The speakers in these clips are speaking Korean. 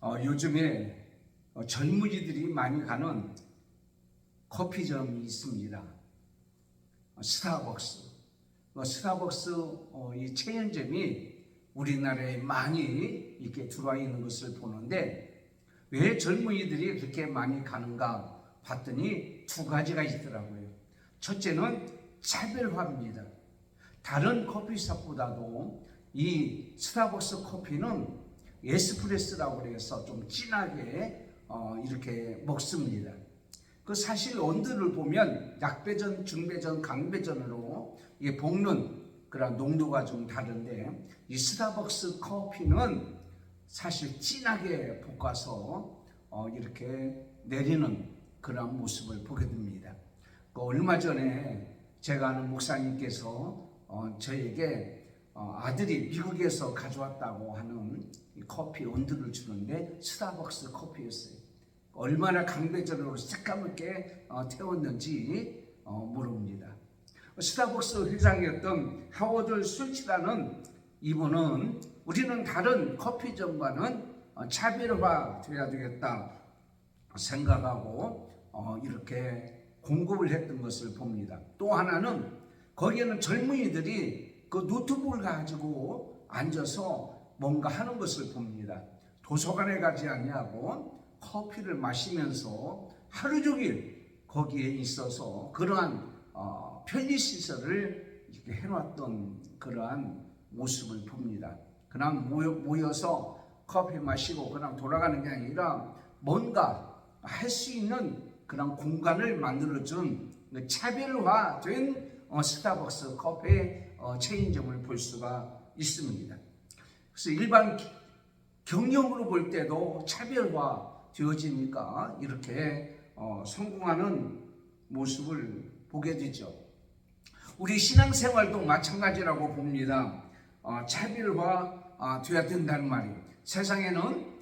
요즘에 젊은이들이 많이 가는 커피점이 있습니다. 스타벅스. 스타벅스 이 체인점이 우리나라에 많이 이렇게 들어와 있는 것을 보는데 왜 젊은이들이 그렇게 많이 가는가 봤더니 두 가지가 있더라고요. 첫째는 차별화입니다. 다른 커피숍보다도 이 스타벅스 커피는 에스프레소라고 해서 좀 진하게 이렇게 먹습니다. 그 사실 원두를 보면 약배전, 중배전, 강배전으로 이게 볶는 그런 농도가 좀 다른데 이 스타벅스 커피는 사실 진하게 볶아서 이렇게 내리는 그런 모습을 보게 됩니다. 얼마 전에 제가 아는 목사님께서 저에게 아들이 미국에서 가져왔다고 하는 이 커피 원두를 주는데 스타벅스 커피였어요. 얼마나 강배전으로 새까맣게 태웠는지 모릅니다. 스타벅스 회장이었던 하워드 술치라는 이분은 우리는 다른 커피점과는 차별화돼야 되겠다 생각하고 이렇게 공급을 했던 것을 봅니다. 또 하나는 거기에는 젊은이들이 그 노트북을 가지고 앉아서 뭔가 하는 것을 봅니다. 도서관에 가지 아니하고 커피를 마시면서 하루 종일 거기에 있어서 그러한 편리시설을 이렇게 해놨던 그러한 모습을 봅니다. 그냥 모여서 커피 마시고 그냥 돌아가는 게 아니라 뭔가 할 수 있는 그런 공간을 만들어준 차별화된 스타벅스 커피 체인점을 볼 수가 있습니다. 그래서 일반 경영으로 볼 때도 차별화 되어지니까 이렇게 성공하는 모습을 보게 되죠. 우리 신앙생활도 마찬가지라고 봅니다. 차별화 되어야 된다는 말이 세상에는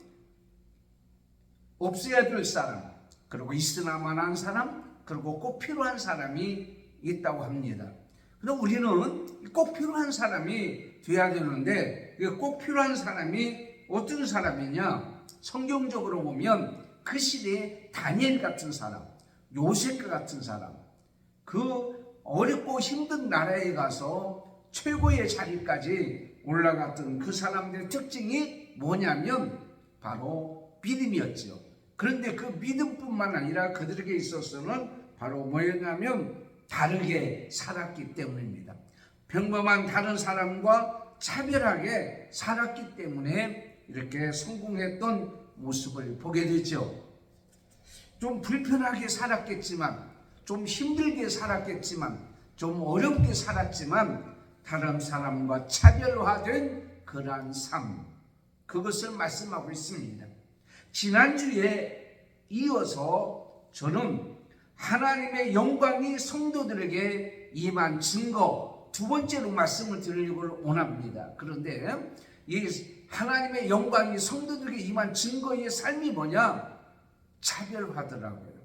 없어야 될 사람, 그리고 있으나마나한 사람, 그리고 꼭 필요한 사람이 있다고 합니다. 그럼 우리는 꼭 필요한 사람이 돼야 되는데 꼭 필요한 사람이 어떤 사람이냐? 성경적으로 보면 그 시대에 다니엘 같은 사람, 요셉과 같은 사람, 그 어렵고 힘든 나라에 가서 최고의 자리까지 올라갔던 그 사람들의 특징이 뭐냐면 바로 믿음이었죠. 그런데 그 믿음뿐만 아니라 그들에게 있어서는 바로 뭐였냐면 다르게 살았기 때문입니다. 평범한 다른 사람과 차별하게 살았기 때문에 이렇게 성공했던 모습을 보게 되죠. 좀 불편하게 살았겠지만, 좀 힘들게 살았겠지만, 좀 어렵게 살았지만 다른 사람과 차별화된 그러한 삶, 그것을 말씀하고 있습니다. 지난주에 이어서 저는 하나님의 영광이 성도들에게 임한 증거 두 번째로 말씀을 드리려고 원합니다. 그런데 이 하나님의 영광이 성도들에게 임한 증거의 삶이 뭐냐? 차별화더라고요.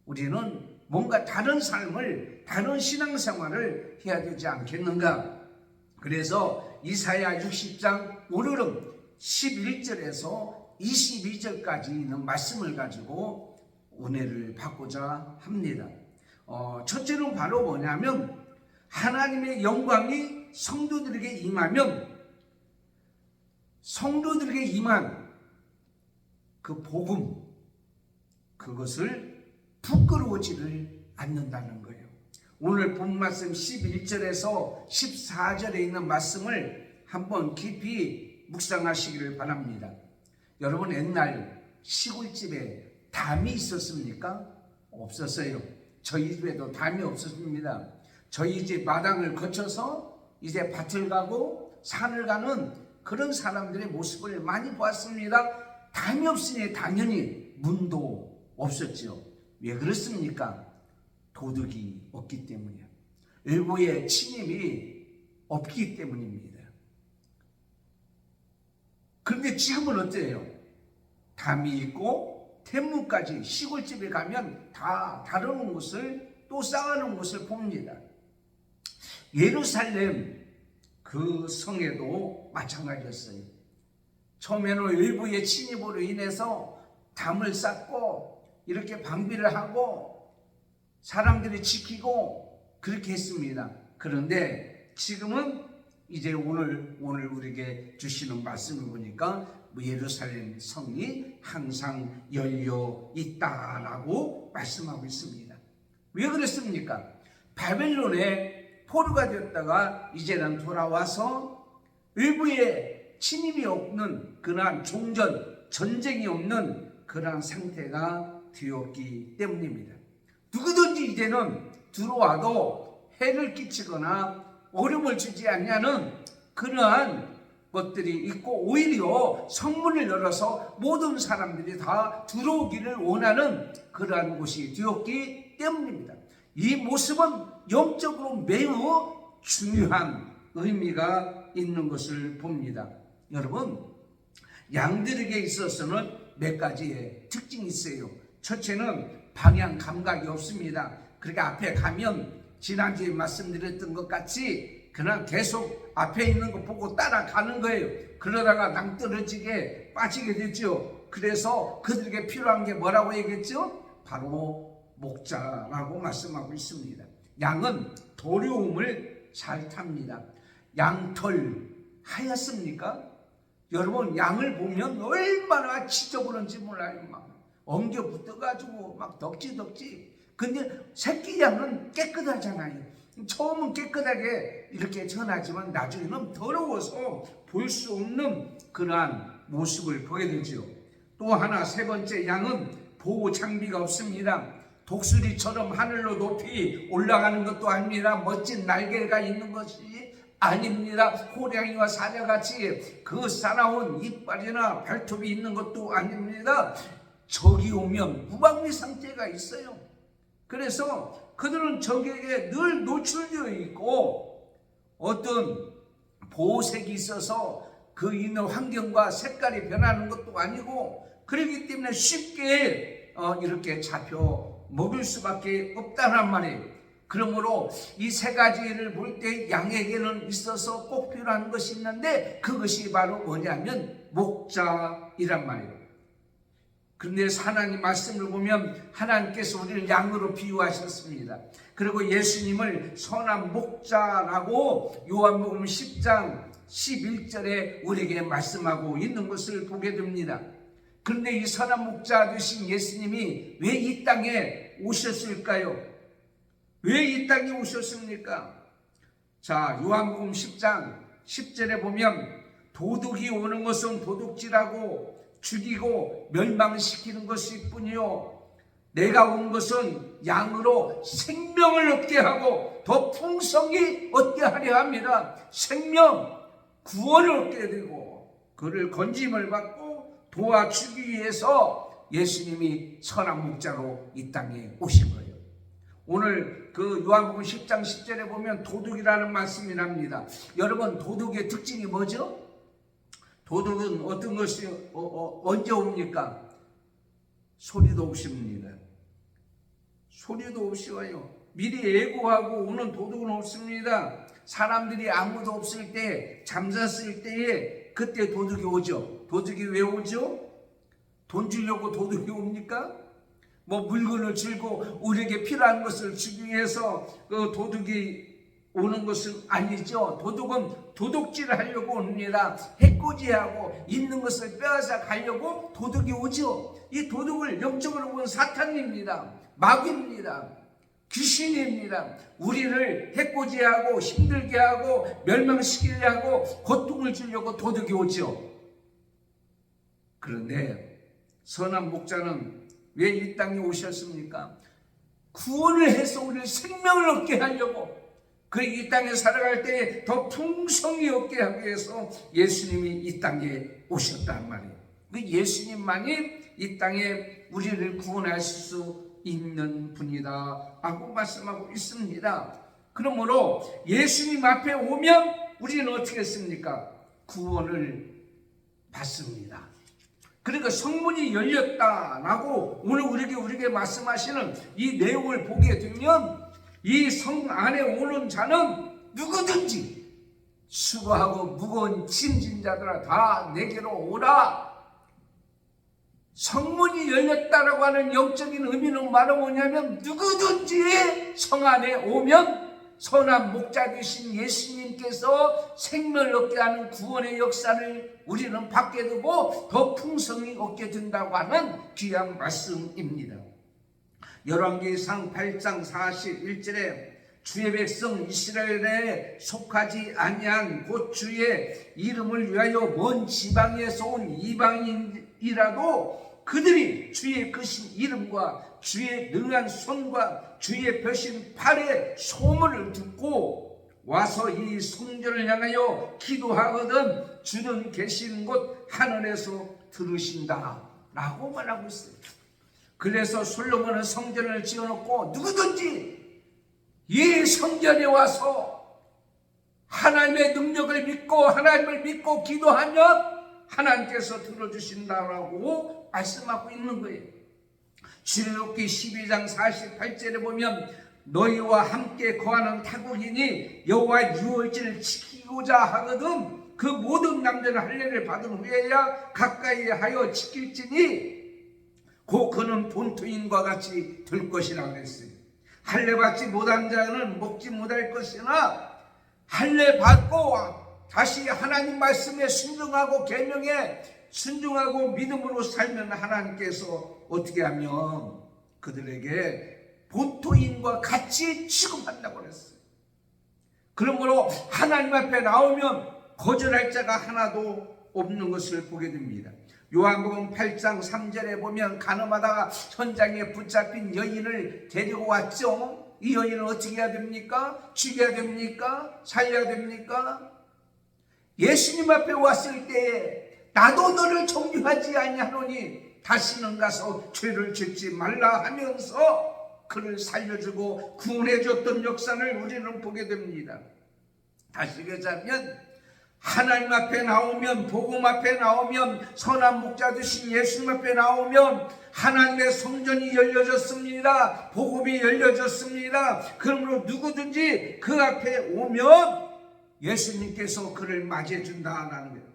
우리는 뭔가 다른 삶을, 다른 신앙생활을 해야 되지 않겠는가? 그래서 이사야 60장 오늘은 11절에서 22절까지 있는 말씀을 가지고 은혜를 받고자 합니다. 첫째는 바로 뭐냐면 하나님의 영광이 성도들에게 임하면 성도들에게 임한 그 복음, 그것을 부끄러워지를 않는다는 거예요. 오늘 본 말씀 11절에서 14절에 있는 말씀을 한번 깊이 묵상하시기를 바랍니다. 여러분 옛날 시골집에 담이 있었습니까? 없었어요. 저희 집에도 담이 없었습니다. 저희 집 마당을 거쳐서 이제 밭을 가고 산을 가는 그런 사람들의 모습을 많이 보았습니다. 담이 없으니 당연히 문도 없었죠. 왜 그렇습니까? 도둑이 없기 때문이에요. 일부의 침입이 없기 때문입니다. 그런데 지금은 어때요? 담이 있고 템무까지 시골집에 가면 다 다루는 곳을 또 쌓아놓은 곳을 봅니다. 예루살렘 그 성에도 마찬가지였어요. 처음에는 외부의 침입으로 인해서 담을 쌓고 이렇게 방비를 하고 사람들이 지키고 그렇게 했습니다. 그런데 지금은 이제 오늘 우리에게 주시는 말씀을 보니까 예루살렘 성이 항상 열려 있다라고 말씀하고 있습니다. 왜 그랬습니까? 바벨론에 포로가 되었다가 이제는 돌아와서 외부에 침입이 없는 그러한 전쟁이 없는 그러한 상태가 되었기 때문입니다. 누구든지 이제는 들어와도 해를 끼치거나 어려움을 주지 않냐는 그러한 것들이 있고, 오히려 성문을 열어서 모든 사람들이 다 들어오기를 원하는 그러한 곳이 되었기 때문입니다. 이 모습은 영적으로 매우 중요한 의미가 있는 것을 봅니다. 여러분, 양들에게 있어서는 몇 가지의 특징이 있어요. 첫째는 방향 감각이 없습니다. 그러니까 앞에 가면 지난주에 말씀드렸던 것 같이 그냥 계속 앞에 있는 거 보고 따라가는 거예요. 그러다가 낭떠러지게 빠지게 되죠. 그래서 그들에게 필요한 게 뭐라고 얘기했죠? 바로 목자라고 말씀하고 있습니다. 양은 도려움을 잘 탑니다. 양털 하얗습니까? 여러분, 양을 보면 얼마나 지저분한지 몰라요. 막 엉겨 붙어가지고 막 덕지. 근데 새끼 양은 깨끗하잖아요. 처음은 깨끗하게 이렇게 전하지만 나중에는 더러워서 볼 수 없는 그러한 모습을 보게 되죠. 또 하나, 세 번째, 양은 보호 장비가 없습니다. 독수리처럼 하늘로 높이 올라가는 것도 아닙니다. 멋진 날개가 있는 것이 아닙니다. 호랑이와 사자같이 그 싸나운 이빨이나 발톱이 있는 것도 아닙니다. 적이 오면 무방비 상태가 있어요. 그래서 그들은 적에게 늘 노출되어 있고 어떤 보호색이 있어서 그 있는 환경과 색깔이 변하는 것도 아니고, 그렇기 때문에 쉽게 이렇게 잡혀 먹을 수밖에 없다는 말이에요. 그러므로 이 세 가지를 볼 때 양에게는 있어서 꼭 필요한 것이 있는데, 그것이 바로 뭐냐면 목자이란 말이에요. 그런데 하나님 말씀을 보면 하나님께서 우리를 양으로 비유하셨습니다. 그리고 예수님을 선한 목자라고 요한복음 10장 11절에 우리에게 말씀하고 있는 것을 보게 됩니다. 그런데 이 선한 목자 되신 예수님이 왜 이 땅에 오셨을까요? 왜 이 땅에 오셨습니까? 자, 요한복음 10장 10절에 보면 도둑이 오는 것은 도둑질하고 죽이고 멸망시키는 것일 뿐이요, 내가 온 것은 양으로 생명을 얻게 하고 더 풍성히 얻게 하려 합니다. 생명, 구원을 얻게 되고 그를 건짐을 받고 도와주기 위해서 예수님이 선한 목자로 이 땅에 오신 거예요. 오늘 그 요한복음 10장 10절에 보면 도둑이라는 말씀이 납니다. 여러분, 도둑의 특징이 뭐죠? 도둑은 어떤 것이 언제 옵니까? 소리도 없이 옵니다. 소리도 없이 와요. 미리 예고하고 오는 도둑은 없습니다. 사람들이 아무도 없을 때, 잠잤을 때에 그때 도둑이 오죠. 도둑이 왜 오죠? 돈 주려고 도둑이 옵니까? 뭐 물건을 주고 우리에게 필요한 것을 주기 위해서 그 도둑이 오는 것은 아니죠. 도둑은 도둑질을 하려고 옵니다. 해코지하고 있는 것을 빼앗아 가려고 도둑이 오죠. 이 도둑을 영적으로 보면 사탄입니다. 마귀입니다. 귀신입니다. 우리를 해코지하고 힘들게 하고 멸망시키려 하고 고통을 주려고 도둑이 오죠. 그런데 선한 목자는 왜 이 땅에 오셨습니까? 구원을 해서 우리를 생명을 얻게 하려고, 그 이 땅에 살아갈 때 더 풍성히 얻게 하기 위해서 예수님이 이 땅에 오셨단 말이에요. 그 예수님만이 이 땅에 우리를 구원하실 수 있는 분이다 라고 말씀하고 있습니다. 그러므로 예수님 앞에 오면 우리는 어떻게 했습니까? 구원을 받습니다. 그러니까 성문이 열렸다라고 오늘 우리에게 말씀하시는 이 내용을 보게 되면 이 성 안에 오는 자는 누구든지 수고하고 무거운 짐진 자들아 다 내게로 오라. 성문이 열렸다라고 하는 영적인 의미는 바로 뭐냐면 누구든지 성 안에 오면 선한 목자 되신 예수님께서 생명을 얻게 하는 구원의 역사를 우리는 받게 되고 더 풍성히 얻게 된다고 하는 귀한 말씀입니다. 열왕기상 8장 41절에 주의 백성 이스라엘에 속하지 아니한 곧 주의 이름을 위하여 먼 지방에서 온 이방인이라도 그들이 주의 크신 이름과 주의 능한 손과 주의 벼신 팔의 소문을 듣고 와서 이 성전을 향하여 기도하거든 주는 계신 곳 하늘에서 들으신다 라고 말하고 있어요. 그래서 솔로몬은 성전을 지어놓고 누구든지 이 성전에 와서 하나님의 능력을 믿고 하나님을 믿고 기도하면 하나님께서 들어주신다라고 말씀하고 있는 거예요. 출애굽기 12장 48절에 보면 너희와 함께 거하는 타국인이 여호와 유월절을 지키고자 하거든 그 모든 남자는 할례를 받은 후에야 가까이 하여 지킬지니 곧 그는 본토인과 같이 될 것이라고 했어요. 할례 받지 못한 자는 먹지 못할 것이나 할례 받고 다시 하나님 말씀에 순종하고 계명에 순종하고 믿음으로 살면 하나님께서 어떻게 하면 그들에게 본토인과 같이 취급한다고 그랬어요. 그러므로 하나님 앞에 나오면 거절할 자가 하나도 없는 것을 보게 됩니다. 요한복음 8장 3절에 보면 간음하다가 현장에 붙잡힌 여인을 데리고 왔죠. 이 여인은 어떻게 해야 됩니까? 죽여야 됩니까? 살려야 됩니까? 예수님 앞에 왔을 때에 나도 너를 정죄하지 아니하노니 다시는 가서 죄를 짓지 말라 하면서 그를 살려주고 구원해줬던 역사를 우리는 보게 됩니다. 다시 얘기하자면 하나님 앞에 나오면 복음 앞에 나오면 선한 목자 되신 예수님 앞에 나오면 하나님의 성전이 열려졌습니다. 복음이 열려졌습니다. 그러므로 누구든지 그 앞에 오면 예수님께서 그를 맞이해 준다는 거예요.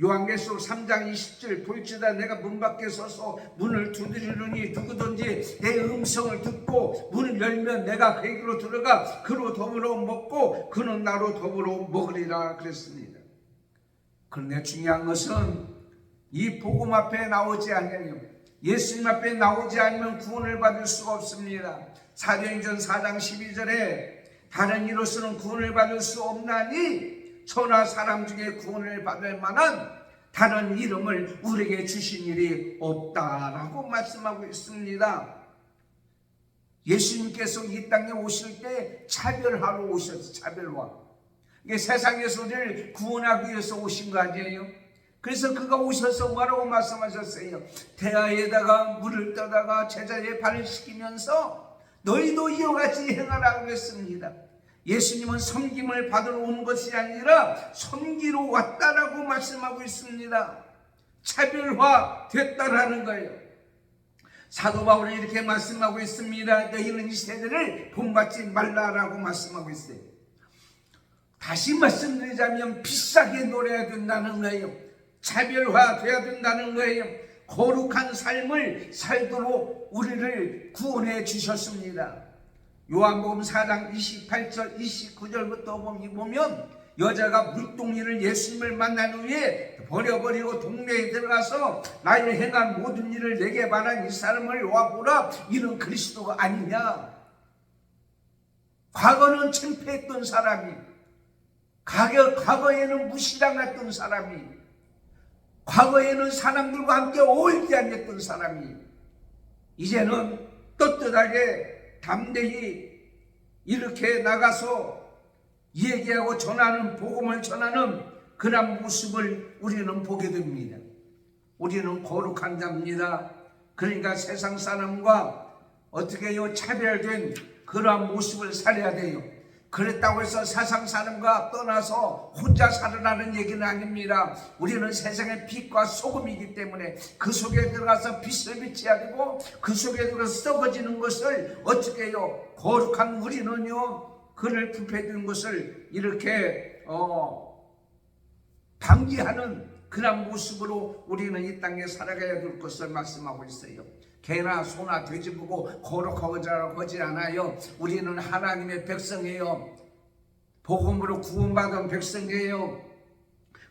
요한계시록 3장 20절 볼지다 내가 문 밖에 서서 문을 두드리느니 누구든지 내 음성을 듣고 문을 열면 내가 그에게로 들어가 그로 더불어 먹고 그는 나로 더불어 먹으리라 그랬습니다. 그런데 중요한 것은 이 복음 앞에 나오지 않으면 예수님 앞에 나오지 않으면 구원을 받을 수가 없습니다. 사도행전 4장 12절에 다른 이로서는 구원을 받을 수 없나니 천하 사람 중에 구원을 받을 만한 다른 이름을 우리에게 주신 일이 없다라고 말씀하고 있습니다. 예수님께서 이 땅에 오실 때 차별하러 오셨어요. 차별화. 이게 세상에서 우리를 구원하기 위해서 오신 거 아니에요? 그래서 그가 오셔서 뭐라고 말씀하셨어요? 대야에다가 물을 떠다가 제자의 발을 씻기면서 너희도 이와 같이 행하라고 했습니다. 예수님은 섬김을 받으러 온 것이 아니라 섬기러 왔다라고 말씀하고 있습니다. 차별화 됐다라는 거예요. 사도 바울은 이렇게 말씀하고 있습니다. 너희는 이 세대를 본받지 말라라고 말씀하고 있어요. 다시 말씀드리자면 비싸게 놀아야 된다는 거예요. 차별화돼야 된다는 거예요. 거룩한 삶을 살도록 우리를 구원해 주셨습니다. 요한복음 4장 28절 29절부터 보면 여자가 물동이를 예수님을 만난 후에 버려버리고 동네에 들어가서 나의 행한 모든 일을 내게 말한 이 사람을 와보라 이는 그리스도가 아니냐. 과거는 창피했던 사람이 과거에는 무시당했던 사람이 과거에는 사람들과 함께 어울리지 않았던 사람이 이제는 떳떳하게 담대히 이렇게 나가서 얘기하고 전하는 복음을 전하는 그런 모습을 우리는 보게 됩니다. 우리는 거룩한 자입니다. 그러니까 세상 사람과 어떻게 해요? 차별된 그러한 모습을 살아야 돼요. 그랬다고 해서 세상 사람과 떠나서 혼자 살으라는 얘기는 아닙니다. 우리는 세상의 빛과 소금이기 때문에 그 속에 들어가서 빛을 비춰야 되고 그 속에 들어가서 썩어지는 것을 어떻게 해요? 거룩한 우리는요 그를 부패되는 것을 이렇게 방지하는 그런 모습으로 우리는 이 땅에 살아가야 될 것을 말씀하고 있어요. 개나 소나 돼지 보고 거룩하고자라고 하지 않아요. 우리는 하나님의 백성이에요. 복음으로 구원받은 백성이에요.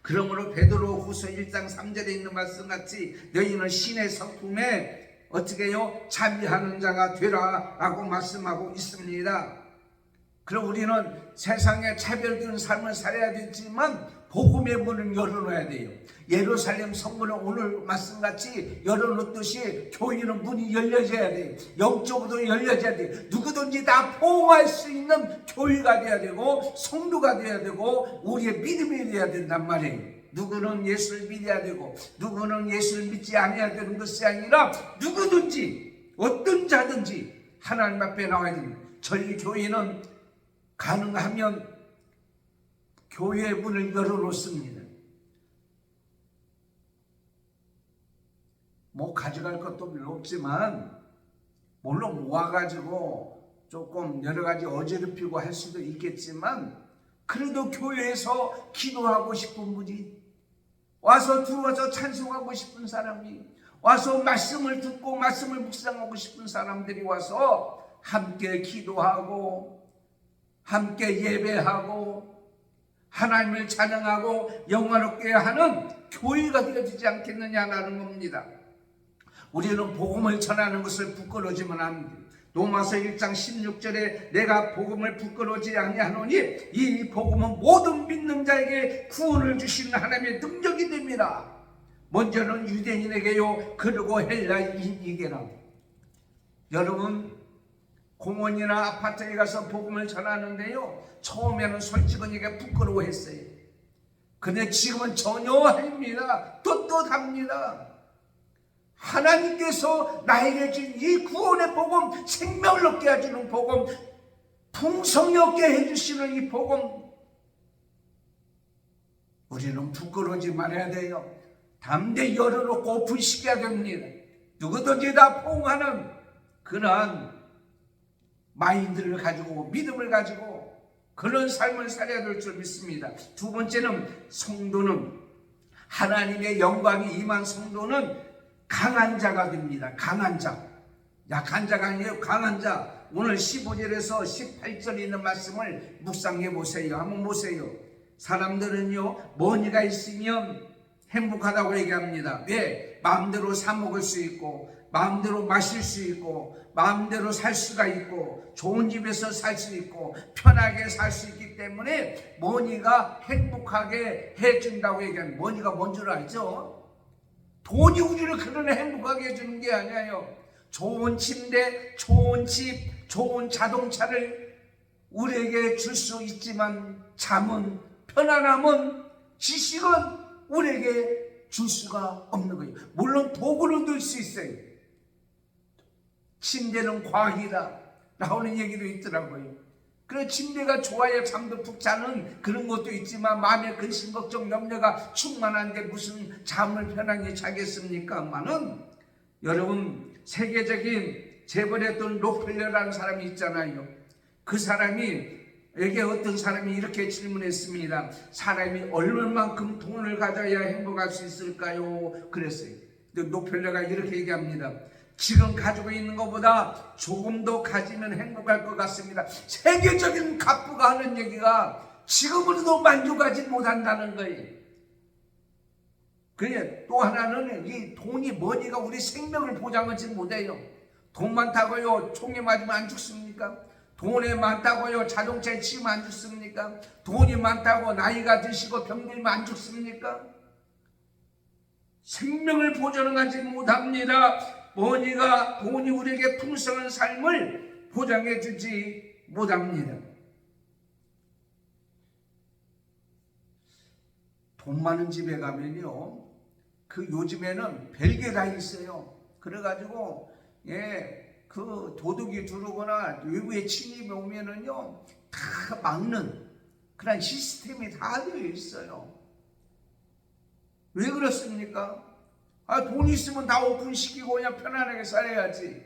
그러므로 베드로 후서 1장 3절에 있는 말씀같이 너희는 신의 성품에 어떻게 해요? 참여하는 자가 되라 라고 말씀하고 있습니다. 그럼 우리는 세상에 차별된 삶을 살아야 되지만 복음의 문을 열어놔야 돼요. 예루살렘 성문을 오늘 말씀같이 열어놓듯이 교회는 문이 열려져야 돼요. 영적으로 열려져야 돼요. 누구든지 다 포옹할 수 있는 교회가 돼야 되고 성도가 돼야 되고 우리의 믿음이 돼야 된단 말이에요. 누구는 예수를 믿어야 되고 누구는 예수를 믿지 않아야 되는 것이 아니라 누구든지 어떤 자든지 하나님 앞에 나와야 됩니다. 저희 교회는 가능하면 교회의 문을 열어놓습니다. 뭐 가져갈 것도 별로 없지만 물론 모아가지고 조금 여러 가지 어지럽히고 할 수도 있겠지만 그래도 교회에서 기도하고 싶은 분이 와서 들어와서 찬송하고 싶은 사람이 와서 말씀을 듣고 말씀을 묵상하고 싶은 사람들이 와서 함께 기도하고 함께 예배하고 하나님을 찬양하고 영화롭게 하는 교회가 되어지지 않겠느냐라는 겁니다. 우리는 복음을 전하는 것을 부끄러워지면 안 됩니다. 로마서 1장 16절에 내가 복음을 부끄러워지 아니하노니 이 복음은 모든 믿는 자에게 구원을 주시는 하나님의 능력이 됩니다. 먼저는 유대인에게요 그리고 헬라인에게라. 여러분 공원이나 아파트에 가서 복음을 전하는데요 처음에는 솔직히 이게 부끄러워했어요. 근데 지금은 전혀 아닙니다. 떳떳합니다. 하나님께서 나에게 준 이 구원의 복음, 생명을 얻게 해주는 복음, 풍성이 얻게 해주시는 이 복음, 우리는 부끄러워지 말아야 돼요. 담대 열어놓고 오픈시켜야 됩니다. 누구든지 다 포옹하는 그러한 마인드를 가지고 믿음을 가지고 그런 삶을 살아야 될 줄 믿습니다. 두 번째는 성도는 하나님의 영광이 임한 성도는 강한 자가 됩니다. 강한 자. 약한 자가 아니에요. 강한 자. 오늘 15절에서 18절에 있는 말씀을 묵상해 보세요. 한번 보세요. 사람들은요 머니가 있으면 행복하다고 얘기합니다. 왜? 마음대로 사 먹을 수 있고 마음대로 마실 수 있고 마음대로 살 수가 있고 좋은 집에서 살 수 있고 편하게 살 수 있기 때문에 머니가 행복하게 해준다고 얘기합니다. 머니가 뭔 줄 알죠? 돈이 우리를 그런 행복하게 해주는 게 아니에요. 좋은 침대, 좋은 집, 좋은 자동차를 우리에게 줄 수 있지만 잠은, 편안함은, 지식은 우리에게 줄 수가 없는 거예요. 물론 도구는 들 수 있어요. 침대는 과학이다 나오는 얘기도 있더라고요. 그래 침대가 좋아야 잠도 푹 자는 그런 것도 있지만 마음에 근심 걱정 염려가 충만한데 무슨 잠을 편하게 자겠습니까만은 여러분 세계적인 재벌했던 록펠러라는 사람이 있잖아요. 그 사람에게 어떤 사람이 이렇게 질문했습니다. 사람이 얼마만큼 돈을 가져야 행복할 수 있을까요? 그랬어요. 근데 록펠러가 이렇게 얘기합니다. 지금 가지고 있는 것보다 조금 더 가지면 행복할 것 같습니다. 세계적인 갑부가 하는 얘기가 지금으로도 만족하지 못한다는 거예요. 그래 또 하나는 이 돈이 머니가 우리 생명을 보장하지 못해요. 돈 많다고요 총에 맞으면 안 죽습니까? 돈이 많다고요 자동차에 치면 안 죽습니까? 돈이 많다고 나이가 드시고 병들면 안 죽습니까? 생명을 보장하지 못합니다. 돈이 우리에게 풍성한 삶을 보장해 주지 못합니다. 돈 많은 집에 가면요 그 요즘에는 별게 다 있어요. 그래가지고 그 도둑이 들어오거나 외부의 침입이 오면은요 다 막는 그런 시스템이 다 되어 있어요. 왜 그렇습니까? 돈 있으면 다 오픈시키고 그냥 편안하게 살아야지.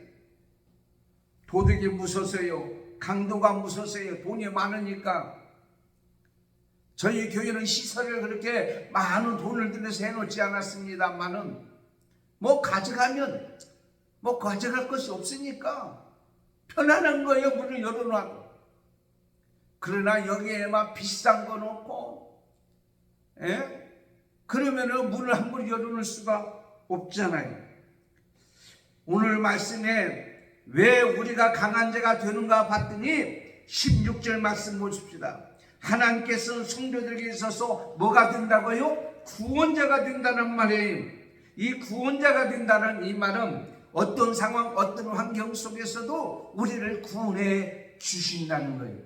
도둑이 무서워서요. 강도가 무서워서요. 돈이 많으니까. 저희 교회는 시설을 그렇게 많은 돈을 들여서 해놓지 않았습니다만은 뭐 가져가면 뭐 가져갈 것이 없으니까 편안한 거예요. 문을 열어놔도. 그러나 여기에 막 비싼 거 놓고 그러면은 문을 한번 열어놓을 수가 없잖아요. 오늘 말씀에 왜 우리가 강한 자가 되는가 봤더니 16절 말씀 보십시다. 하나님께서는 성도들에게 있어서 뭐가 된다고요? 구원자가 된다는 말이에요. 이 구원자가 된다는 이 말은 어떤 상황, 어떤 환경 속에서도 우리를 구원해 주신다는 거예요.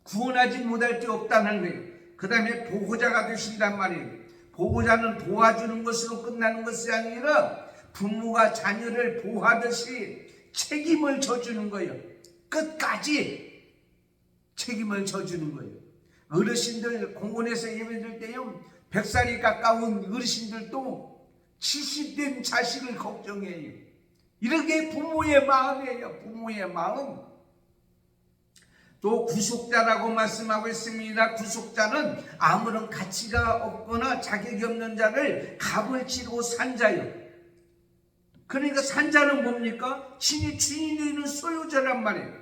구원하지 못할 게 없다는 거예요. 그 다음에 보호자가 되신단 말이에요. 보호자는 도와주는 것으로 끝나는 것이 아니라 부모가 자녀를 보호하듯이 책임을 져주는 거예요. 끝까지 책임을 져주는 거예요. 어르신들 공원에서 예배드릴 때요, 100살이 가까운 어르신들도 70된 자식을 걱정해요. 이렇게 부모의 마음이에요. 부모의 마음. 또 구속자라고 말씀하고 있습니다. 구속자는 아무런 가치가 없거나 자격이 없는 자를 값을 치르고 산 자예요. 그러니까 산 자는 뭡니까? 친히 주인이 있는 소유자란 말이에요.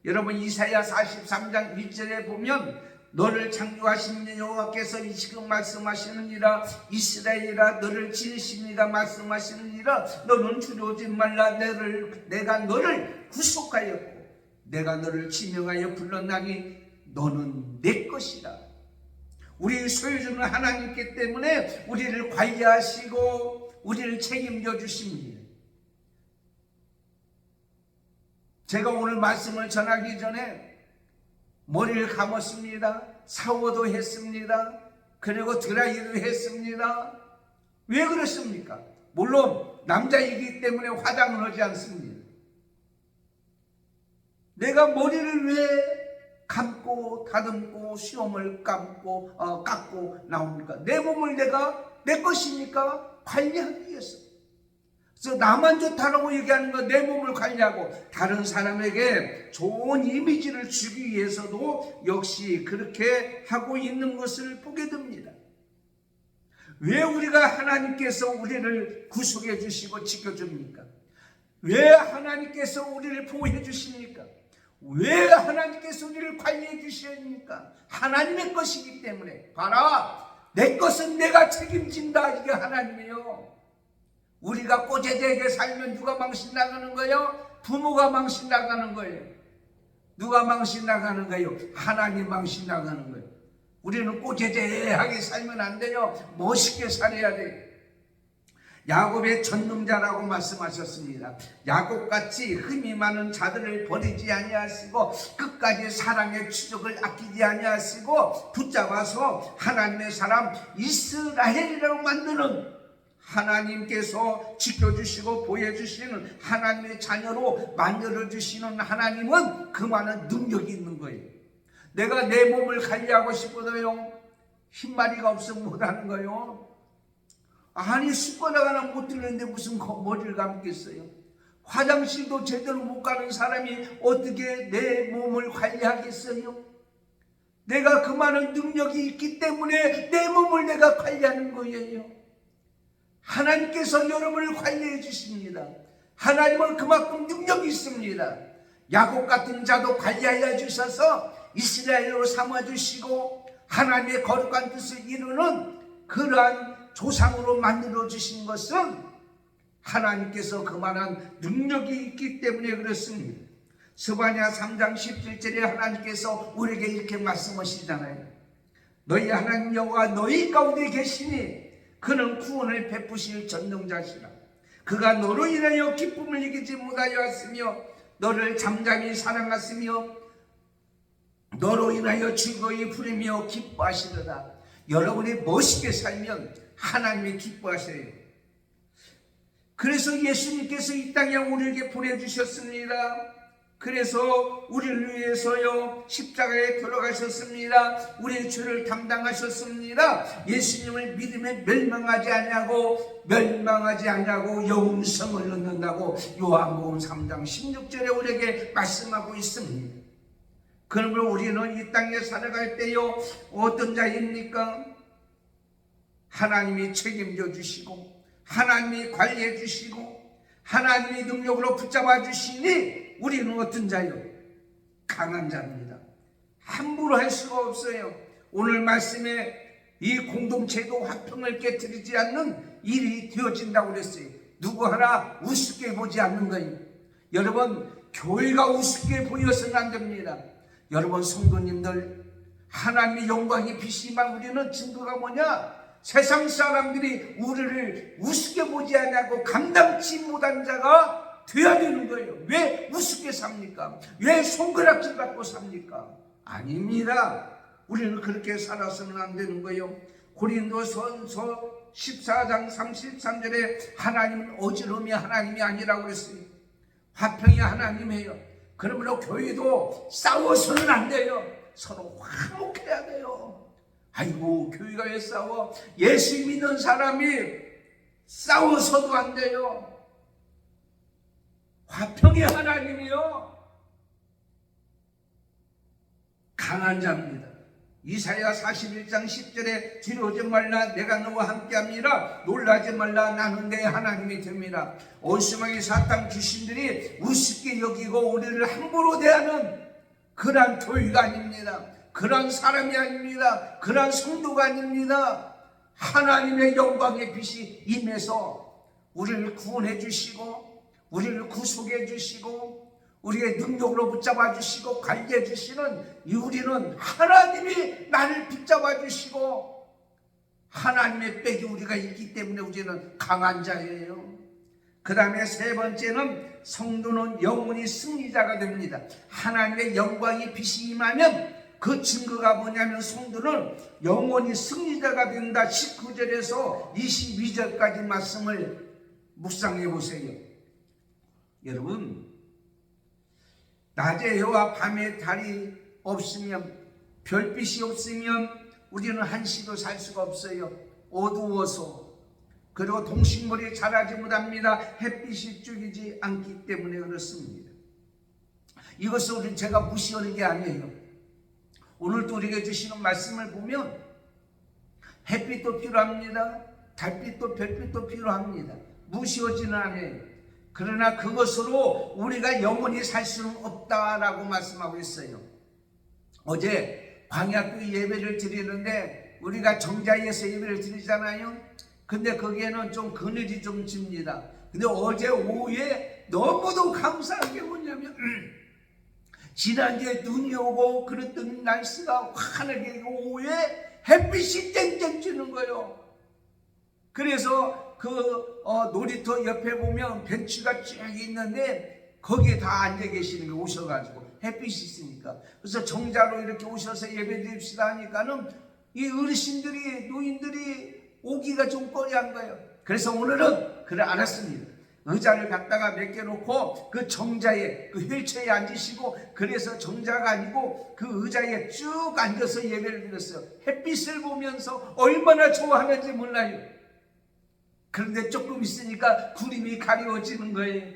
여러분 이사야 43장 1절에 보면 너를 창조하신 여호와께서 이 지금 말씀하시느니라 이스라엘아 너를 지으십니다 말씀하시느니라 너는 두려워하지 말라 내가 너를 구속하였고 내가 너를 지명하여 불렀나니 너는 내 것이라. 우리 소유주는 하나님께 때문에 우리를 관리하시고 우리를 책임져 주십니다. 제가 오늘 말씀을 전하기 전에 머리를 감았습니다. 샤워도 했습니다. 그리고 드라이도 했습니다. 왜 그렇습니까? 물론 남자이기 때문에 화장을 하지 않습니다. 내가 머리를 왜 감고 다듬고 수염을 깎고 나옵니까? 내 몸을 내가 내 것이니까 관리하기 위해서. 그래서 나만 좋다라고 얘기하는 건 내 몸을 관리하고 다른 사람에게 좋은 이미지를 주기 위해서도 역시 그렇게 하고 있는 것을 보게 됩니다. 왜 우리가 하나님께서 우리를 구속해 주시고 지켜줍니까? 왜 하나님께서 우리를 보호해 주십니까? 왜 하나님께서 우리를 관리해 주십니까? 하나님의 것이기 때문에. 봐라, 내 것은 내가 책임진다. 이게 하나님이에요. 우리가 꼬재재하게 살면 누가 망신 나가는 거예요? 부모가 망신 나가는 거예요. 누가 망신 나가는 거예요? 하나님 망신 나가는 거예요. 우리는 꼬재재하게 살면 안 돼요. 멋있게 살아야 돼요. 야곱의 전능자라고 말씀하셨습니다. 야곱같이 흠이 많은 자들을 버리지 아니하시고 끝까지 사랑의 추적을 아끼지 아니하시고 붙잡아서 하나님의 사람 이스라엘이라고 만드는 하나님께서 지켜주시고 보여주시는 하나님의 자녀로 만들어주시는 하나님은 그 많은 능력이 있는 거예요. 내가 내 몸을 관리하고 싶어도요 흰머리가 없으면 못하는 거예요. 아니 숟가락 하나 못 들는데 무슨 머리를 감겠어요. 화장실도 제대로 못 가는 사람이 어떻게 내 몸을 관리하겠어요? 내가 그 많은 능력이 있기 때문에 내 몸을 내가 관리하는 거예요. 하나님께서 여러분을 관리해 주십니다. 하나님은 그만큼 능력이 있습니다. 야곱 같은 자도 관리하여 주셔서 이스라엘로 삼아주시고 하나님의 거룩한 뜻을 이루는 그러한 조상으로 만들어 주신 것은 하나님께서 그만한 능력이 있기 때문에 그렇습니다. 스바냐 3장 17절에 하나님께서 우리에게 이렇게 말씀하시잖아요. 너희 하나님 여호와 너희 가운데 계시니 그는 구원을 베푸실 전능자시라. 그가 너로 인하여 기쁨을 이기지 못하여 하시며 너를 잠잠히 사랑하시며 너로 인하여 즐거이 부르며 기뻐하시리라. 여러분이 멋있게 살면 하나님이 기뻐하셔요. 그래서 예수님께서 이 땅에 우리에게 보내주셨습니다. 그래서 우리를 위해서요 십자가에 돌아가셨습니다. 우리의 죄를 담당하셨습니다. 예수님을 믿으면 멸망하지 아니하고 영생을 얻는다고 요한복음 3장 16절에 우리에게 말씀하고 있습니다. 그러면 우리는 이 땅에 살아갈 때요 어떤 자입니까? 하나님이 책임져 주시고 하나님이 관리해 주시고 하나님이 능력으로 붙잡아 주시니 우리는 어떤 자요? 강한 자입니다. 함부로 할 수가 없어요. 오늘 말씀에 이 공동체도 화평을 깨뜨리지 않는 일이 되어진다고 그랬어요. 누구 하나 우습게 보지 않는 거예요. 여러분, 교회가 우습게 보여서는 안 됩니다. 여러분 성도님들, 하나님의 영광이 빛이만 우리는 증거가 뭐냐? 세상 사람들이 우리를 우습게 보지 않냐고 감당치 못한 자가 되어야 되는 거예요. 왜 우습게 삽니까? 왜 손가락질 받고 삽니까? 아닙니다. 우리는 그렇게 살아서는 안 되는 거예요. 고린도전서 14장 33절에 하나님은 어지러움이 하나님이 아니라고 그랬어요. 화평이 하나님이에요. 그러므로 교회도 싸워서는 안 돼요. 서로 화목해야 돼요. 아이고, 교회가 왜 싸워? 예수 믿는 사람이 싸워서도 안 돼요. 화평이 하나님이요 강한 자입니다. 이사야 41장 10절에 두려워하지 말라, 내가 너와 함께함이라. 놀라지 말라, 나는 내 하나님이 됩니다. 온수마귀 사탄 귀신들이 우습게 여기고 우리를 함부로 대하는 그런 교회가 아닙니다. 그런 사람이 아닙니다. 그런 성도가 아닙니다. 하나님의 영광의 빛이 임해서 우리를 구원해 주시고 우리를 구속해 주시고 우리의 능력으로 붙잡아 주시고 관리해 주시는 우리는 하나님이 나를 붙잡아 주시고 하나님의 백이 우리가 있기 때문에 우리는 강한 자예요. 그 다음에 세 번째는 성도는 영원히 승리자가 됩니다. 하나님의 영광이 빛이 임하면 그 증거가 뭐냐면 성도는 영원히 승리자가 된다. 19절에서 22절까지 말씀을 묵상해 보세요. 여러분, 낮에 해와 밤에 달이 없으면, 별빛이 없으면 우리는 한시도 살 수가 없어요. 어두워서. 그리고 동식물이 자라지 못합니다. 햇빛이 죽이지 않기 때문에 그렇습니다. 이것을 우리는 제가 무시하는 게 아니에요. 오늘도 우리에게 주시는 말씀을 보면 햇빛도 필요합니다. 달빛도 별빛도 필요합니다. 무시하지는 않아요. 그러나 그것으로 우리가 영원히 살 수는 없다라고 말씀하고 있어요. 어제 광야교 예배를 드리는데 우리가 정자에서 예배를 드리잖아요. 근데 거기에는 좀 그늘이 좀 집니다. 근데 어제 오후에 너무도 감사한 게 뭐냐면 지난주에 눈이 오고 그랬던 날씨가 환하게 오후에 햇빛이 땡땡 찌는 거예요. 그래서 그 놀이터 옆에 보면 벤치가 쭉 있는데 거기에 다 앉아 계시는 게 오셔가지고 햇빛이 있으니까. 그래서 정자로 이렇게 오셔서 예배 드립시다 하니까는 이 어르신들이 노인들이 오기가 좀 꺼려한 거예요. 그래서 오늘은 그래 알았습니다. 의자를 갖다가 몇 개 놓고 그 정자에 그 휠체어에 앉으시고 그래서 정자가 아니고 그 의자에 쭉 앉아서 예배를 드렸어요. 햇빛을 보면서 얼마나 좋아하는지 몰라요. 그런데 조금 있으니까 구름이 가려지는 거예요.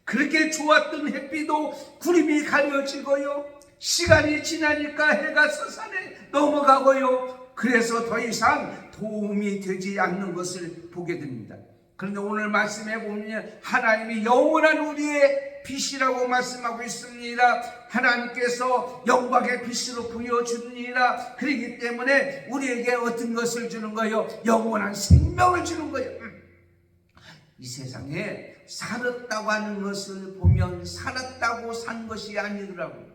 그렇게 좋았던 햇빛도 구름이 가려지고요. 시간이 지나니까 해가 서산에 넘어가고요. 그래서 더 이상 도움이 되지 않는 것을 보게 됩니다. 그런데 오늘 말씀해 보면 하나님이 영원한 우리의 빛이라고 말씀하고 있습니다. 하나님께서 영광의 빛으로 보여줍니다. 그렇기 때문에 우리에게 어떤 것을 주는 거예요? 영원한 생명을 주는 거예요. 이 세상에 살았다고 하는 것을 보면 살았다고 산 것이 아니더라고요.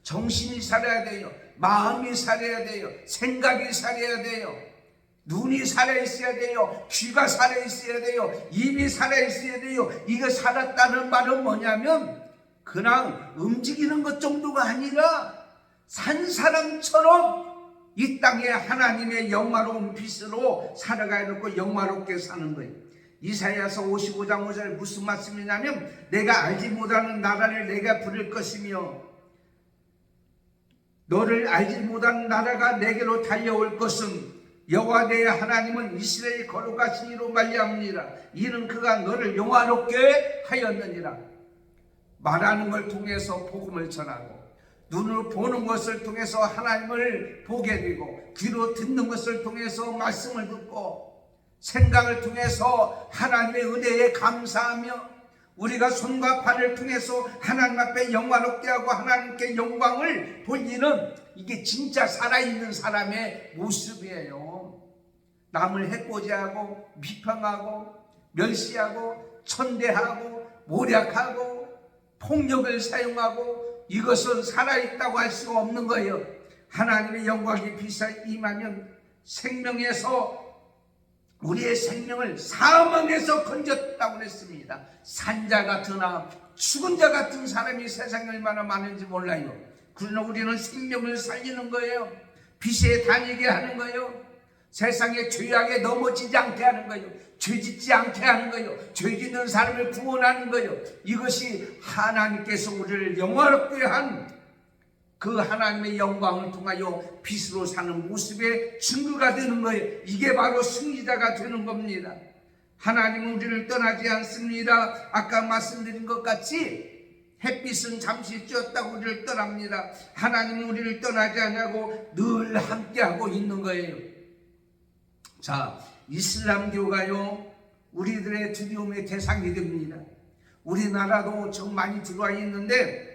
정신이 살아야 돼요. 마음이 살아야 돼요. 생각이 살아야 돼요. 눈이 살아있어야 돼요. 귀가 살아있어야 돼요. 입이 살아있어야 돼요. 이거 살았다는 말은 뭐냐면 그냥 움직이는 것 정도가 아니라 산 사람처럼 이 땅에 하나님의 영화로운 빛으로 살아가야 되고 영화롭게 사는 거예요. 이사야서 55장 5절 무슨 말씀이냐면 내가 알지 못하는 나라를 내가 부를 것이며 너를 알지 못하는 나라가 내게로 달려올 것은 여호와 내 하나님은 이스라엘의 거룩하신 이로 말미암으니라. 이는 그가 너를 영화롭게 하였느니라. 말하는 걸 통해서 복음을 전하고 눈으로 보는 것을 통해서 하나님을 보게 되고, 귀로 듣는 것을 통해서 말씀을 듣고, 생각을 통해서 하나님의 은혜에 감사하며, 우리가 손과 발을 통해서 하나님 앞에 영화롭게 하고 하나님께 영광을 돌리는, 이게 진짜 살아있는 사람의 모습이에요. 남을 해코지하고 비판하고 멸시하고 천대하고 모략하고 폭력을 사용하고, 이것은 살아있다고 할 수가 없는 거예요. 하나님의 영광이 비사 임하면 생명에서, 우리의 생명을 사망에서 건졌다고 했습니다. 산자 같으나 죽은 자 같은 사람이 세상에 얼마나 많은지 몰라요. 그러나 우리는 생명을 살리는 거예요. 빛에 다니게 하는 거예요. 세상에 죄악에 넘어지지 않게 하는 거예요. 죄짓지 않게 하는 거예요. 죄짓는 사람을 구원하는 거예요. 이것이 하나님께서 우리를 영화롭게 한 그 하나님의 영광을 통하여 빛으로 사는 모습의 증거가 되는 거예요. 이게 바로 승리자가 되는 겁니다. 하나님은 우리를 떠나지 않습니다. 아까 말씀드린 것 같이 햇빛은 잠시 쬐었다고 우리를 떠납니다. 하나님은 우리를 떠나지 않냐고 늘 함께하고 있는 거예요. 자, 이슬람교가요, 우리들의 두려움의 대상이 됩니다. 우리나라도 좀 많이 들어와 있는데,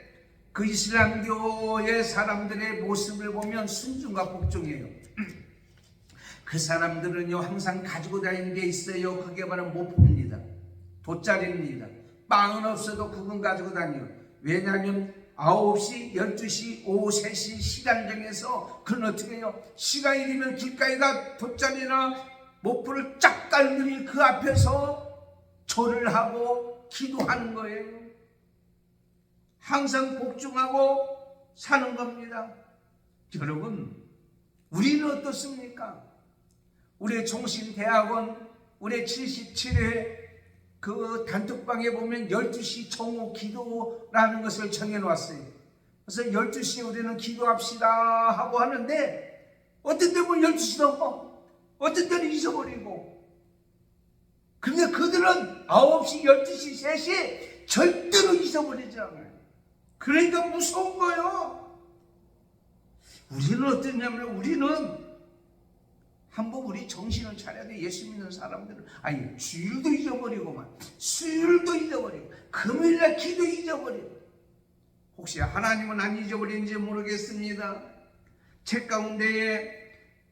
그 이슬람교의 사람들의 모습을 보면 순종과 복종이에요. 그 사람들은요, 항상 가지고 다니는 게 있어요. 그게 바로 모포입니다. 돗자리입니다. 빵은 없어도 그건 가지고 다녀요. 왜냐하면 9시, 12시, 오후 3시 시간 정해서, 그건 어떻게 해요? 시간이 되면 길가에다 돗자리나 모포를 쫙 깔더니 그 앞에서 절을 하고 기도하는 거예요. 항상 복종하고 사는 겁니다. 여러분, 우리는 어떻습니까? 우리의 종신대학원, 우리의 77회 그 단톡방에 보면 12시 정오 기도라는 것을 정해놓았어요. 그래서 12시에 우리는 기도합시다 하고 하는데, 어떤 때 보면 12시 넘어, 어떤 때는 잊어버리고. 그런데 그들은 9시, 12시, 3시에 절대로 잊어버리지 않아요. 그러니까 무서운 거예요. 우리는 어떠냐면, 우리는 한번 우리 정신을 차려야 돼. 예수 믿는 사람들은 아니, 주일도 잊어버리고만, 수요일도 잊어버리고, 금요일날 기도 잊어버리고. 혹시 하나님은 안 잊어버리는지 모르겠습니다. 책 가운데에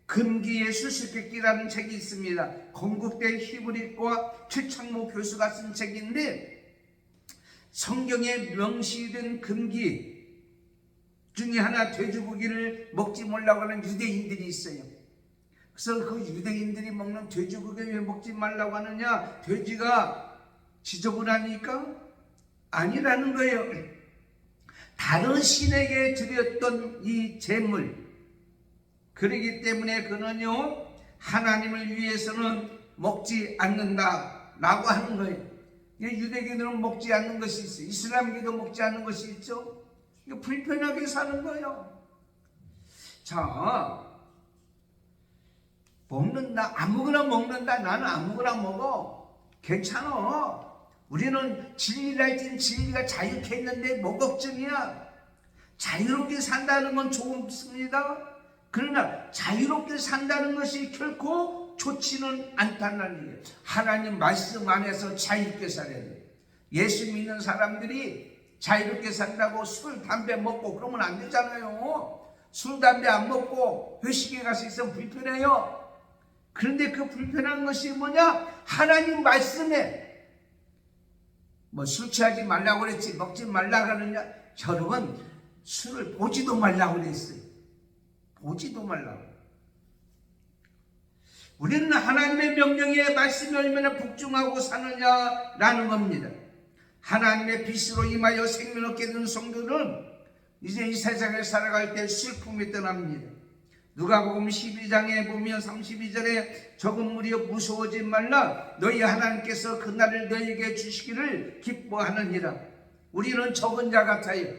금기의 수수께끼라는 책이 있습니다. 건국대 히브리과 최창모 교수가 쓴 책인데, 성경에 명시된 금기 중에 하나, 돼지고기를 먹지 말라고 하는 유대인들이 있어요. 그래서 그 유대인들이 먹는 돼지고기 왜 먹지 말라고 하느냐? 돼지가 지저분하니까? 아니라는 거예요. 다른 신에게 드렸던 이 제물, 그러기 때문에 그는요, 하나님을 위해서는 먹지 않는다라고 하는 거예요. 유대교들은 먹지 않는 것이 있어요. 이슬람교도 먹지 않는 것이 있죠. 이거 불편하게 사는 거예요. 자, 먹는다, 아무거나 먹는다. 나는 아무거나 먹어. 괜찮아. 우리는 진리라 진 진리가 자유케 있는데 뭐 걱정이야. 자유롭게 산다는 건 좋습니다. 그러나 자유롭게 산다는 것이 결코 좋지는 않다는 얘기예요. 하나님 말씀 안에서 자유롭게 살아야 돼요. 예수 믿는 사람들이 자유롭게 산다고 술, 담배 먹고 그러면 안 되잖아요. 술, 담배 안 먹고 회식에 가서 있으면 불편해요. 그런데 그 불편한 것이 뭐냐? 하나님 말씀에 뭐 술 취하지 말라고 그랬지, 먹지 말라고 하느냐? 여러분, 술을 보지도 말라고 그랬어요. 보지도 말라고. 우리는 하나님의 명령에 말씀에 얼마나 복종하고 사느냐라는 겁니다. 하나님의 빛으로 임하여 생명 얻게 된 성도는 이제 이 세상에 살아갈 때 슬픔이 떠납니다. 누가복음 12장에 보면 32절에 적은 무리여 무서워하지 말라, 너희 하나님께서 그날을 너희에게 주시기를 기뻐하느니라. 우리는 적은 자 같아요.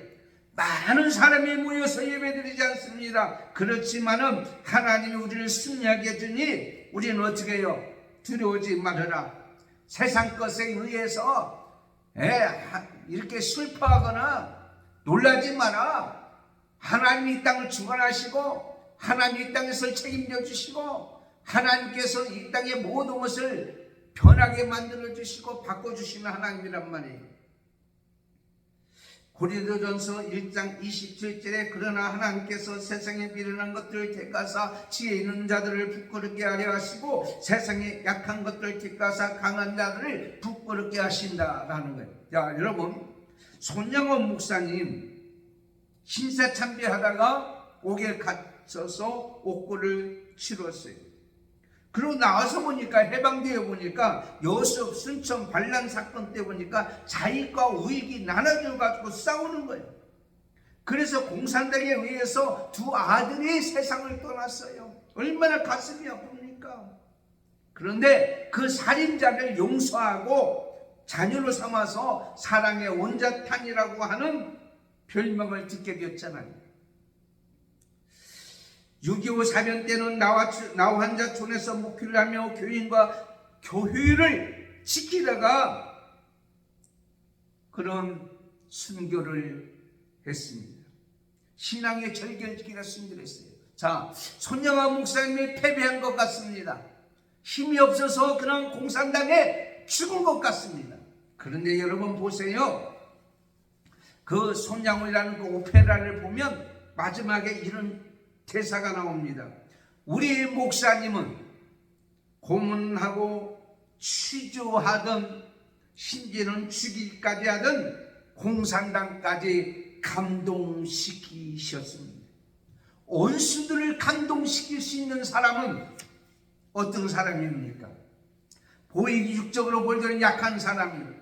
많은 사람이 모여서 예배드리지 않습니다. 그렇지만은 하나님이 우리를 승리하게 해주니 우리는 어떻게 해요? 두려워하지 말아라. 세상 것에 의해서 이렇게 슬퍼하거나 놀라지 마라. 하나님이 이 땅을 주관하시고 하나님이 이 땅에서 책임져 주시고 하나님께서 이 땅의 모든 것을 변하게 만들어 주시고 바꿔 주시는 하나님이란 말이에요. 고린도전서 1장 27절에 그러나 하나님께서 세상에 미련한 것들을 택하사 지혜 있는 자들을 부끄럽게 하려 하시고 세상에 약한 것들을 택하사 강한 자들을 부끄럽게 하신다라는 거예요. 자, 여러분, 손영원 목사님 신사참배하다가 옥에 갇혀서 옥고를 치렀어요. 그러고 나와서 보니까 해방되어 보니까 여수 순천 반란 사건 때 보니까 자익과 우익이 나눠져 가지고 싸우는 거예요. 그래서 공산당에 의해서 두 아들이 세상을 떠났어요. 얼마나 가슴이 아픕니까? 그런데 그 살인자를 용서하고 자녀로 삼아서 사랑의 온자탄이라고 하는 별명을 듣게 되었잖아요. 6.25 사변 때는 나환자촌에서 목회를 하며 교인과 교회를 지키다가 그런 순교를 했습니다. 신앙의 절개를 지키다 순교를 했어요. 자, 손영아 목사님이 패배한 것 같습니다. 힘이 없어서 그냥 공산당에 죽은 것 같습니다. 그런데 여러분 보세요. 그 손양훈이라는 그 오페라를 보면 마지막에 이런 대사가 나옵니다. 우리 목사님은 고문하고 취조하던 심지어는 죽이기까지 하던 공산당까지 감동시키셨습니다. 원수들을 감동시킬 수 있는 사람은 어떤 사람입니까? 보이기 육적으로 볼 때는 약한 사람이에요.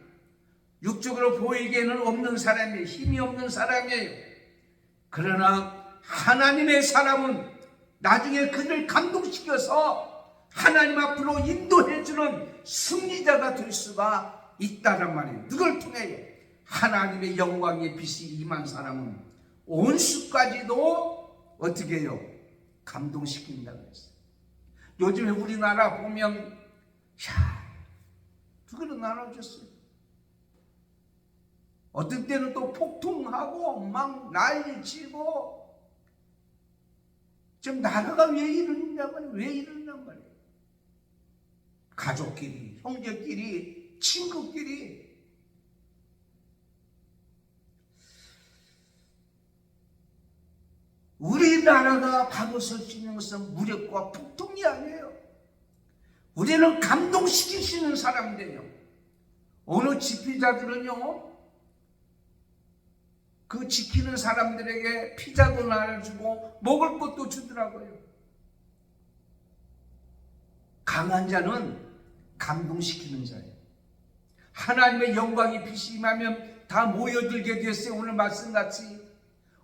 육적으로 보이기에는 없는 사람이에요. 힘이 없는 사람이에요. 그러나 하나님의 사람은 나중에 그를 감동시켜서 하나님 앞으로 인도해주는 승리자가 될 수가 있다는 말이에요. 누굴 통해? 하나님의 영광의 빛이 임한 사람은 온수까지도 어떻게 해요? 감동시킨다고 했어요. 요즘에 우리나라 보면 누구를 나눠줬어요. 어떤 때는 또 폭동하고 막 난리치고 지금 나라가 왜 이러냐면 왜 이러냔 말이에요. 가족끼리, 형제끼리, 친구끼리. 우리나라가 바로 설 수 있는 것은 무력과 폭동이 아니에요. 우리는 감동시키시는 사람들이에요. 어느 지피자들은요, 그 지키는 사람들에게 피자도 나눠주고 먹을 것도 주더라고요. 강한 자는 감동시키는 자예요. 하나님의 영광이 빛이 임하면 다 모여들게 됐어요. 오늘 말씀같이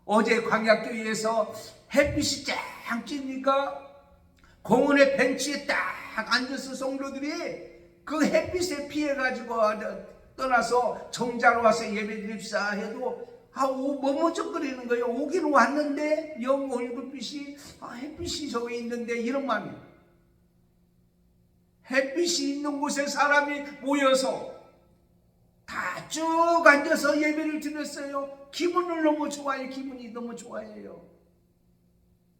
어제 광야교회에서 햇빛이 쫙 찌니까 공원의 벤치에 딱 앉아서 성도들이 그 햇빛에 피해가지고 떠나서 정자로 와서 예배드립시다 해도 머뭇거리는 거예요. 오긴 왔는데 영 얼굴빛이 햇빛이 저기 있는데 이런 마음이에요. 햇빛이 있는 곳에 사람이 모여서 다 쭉 앉아서 예배를 드렸어요. 기분을 너무 좋아해요. 기분이 너무 좋아해요.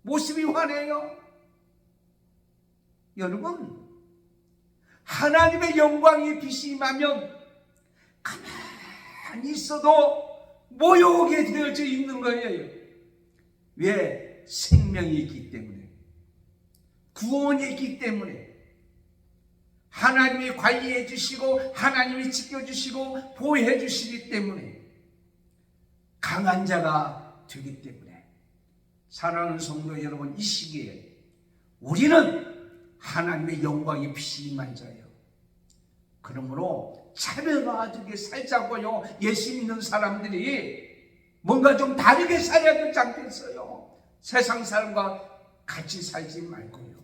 모습이 환해요. 여러분, 하나님의 영광이 빛이 임하면 가만히 있어도 모여오게 되어져 있는 거예요. 왜? 생명이 있기 때문에, 구원이 있기 때문에, 하나님이 관리해 주시고 하나님이 지켜주시고 보호해 주시기 때문에, 강한 자가 되기 때문에. 사랑하는 성도 여러분, 이 시기에 우리는 하나님의 영광이 빛이 임한 자예요. 그러므로 차별화하게 살자고요. 예수 믿는 사람들이 뭔가 좀 다르게 살아야 되지 않겠어요? 세상 사람과 같이 살지 말고요.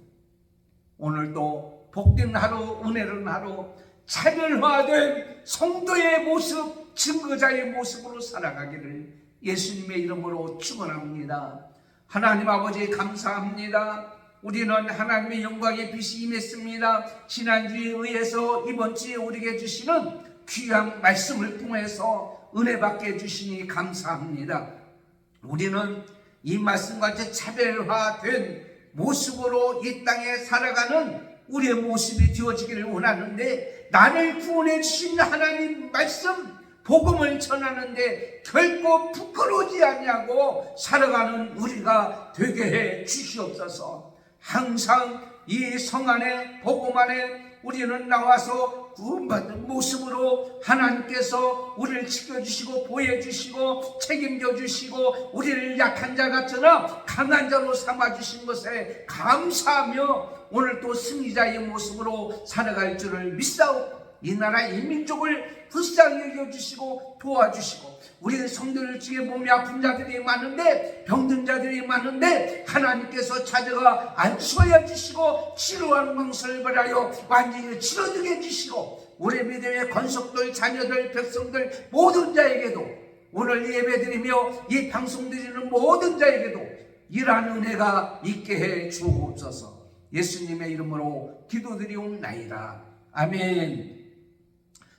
오늘도 복된 하루, 은혜로운 하루, 차별화된 성도의 모습, 증거자의 모습으로 살아가기를 예수님의 이름으로 축원합니다. 하나님 아버지 감사합니다. 우리는 하나님의 영광의 빛이 임했습니다. 지난주에 의해서 이번 주에 우리에게 주시는 귀한 말씀을 통해서 은혜 받게 해주시니 감사합니다. 우리는 이 말씀과 같이 차별화된 모습으로 이 땅에 살아가는 우리의 모습이 되어지기를 원하는데, 나를 구원해 주신 하나님 말씀 복음을 전하는데 결코 부끄러우지 않냐고 살아가는 우리가 되게 해 주시옵소서. 항상 이 성 안에, 복음 안에 우리는 나와서 구원받는 모습으로 하나님께서 우리를 지켜주시고 보호해주시고 책임져주시고 우리를 약한 자 같으나 강한 자로 삼아주신 것에 감사하며 오늘 또 승리자의 모습으로 살아갈 줄을 믿사옵고, 이 나라 이 민족을 불쌍히 여겨주시고 도와주시고, 우리 성도들 중에 몸이 아픈 자들이 많은데, 병든 자들이 많은데 하나님께서 찾아가 안수하여 주시고 치료하는 방식을 벌하여 완전히 치료되게 해주시고, 우리 믿음의 권속들, 자녀들, 백성들 모든 자에게도, 오늘 예배드리며 이 방송 드리는 모든 자에게도 이러한 은혜가 있게 해 주옵소서. 예수님의 이름으로 기도드리옵나이다. 아멘.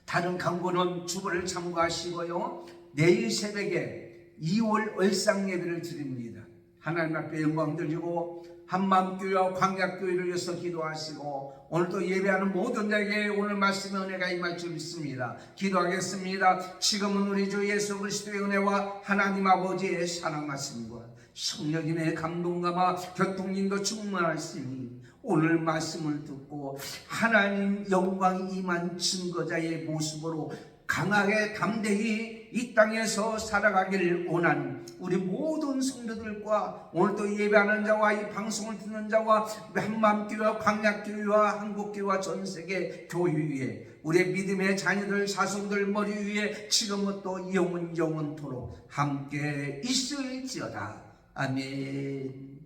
다른 강구는 주보를 참고하시고요, 내일 새벽에 2월 얼상 예배를 드립니다. 하나님 앞에 영광 드리고 한마음교회와 광약교회를 위해서 기도하시고, 오늘도 예배하는 모든 자에게 오늘 말씀의 은혜가 임할 줄 믿습니다. 기도하겠습니다. 지금은 우리 주 예수 그리스도의 은혜와 하나님 아버지의 사랑 말씀과 성령님의 감동감화 교통님도 충만하시니 오늘 말씀을 듣고 하나님 영광이 임한 증거자의 모습으로 강하게 담대히 이 땅에서 살아가기를 원하는 우리 모든 성도들과, 오늘도 예배하는 자와 이 방송을 듣는 자와 한마음교회와 광약교회와 한국교회와 전세계 교회 위에 우리의 믿음의 자녀들, 자손들 머리 위에 지금부터 영원토록 함께 있을지어다. 아멘.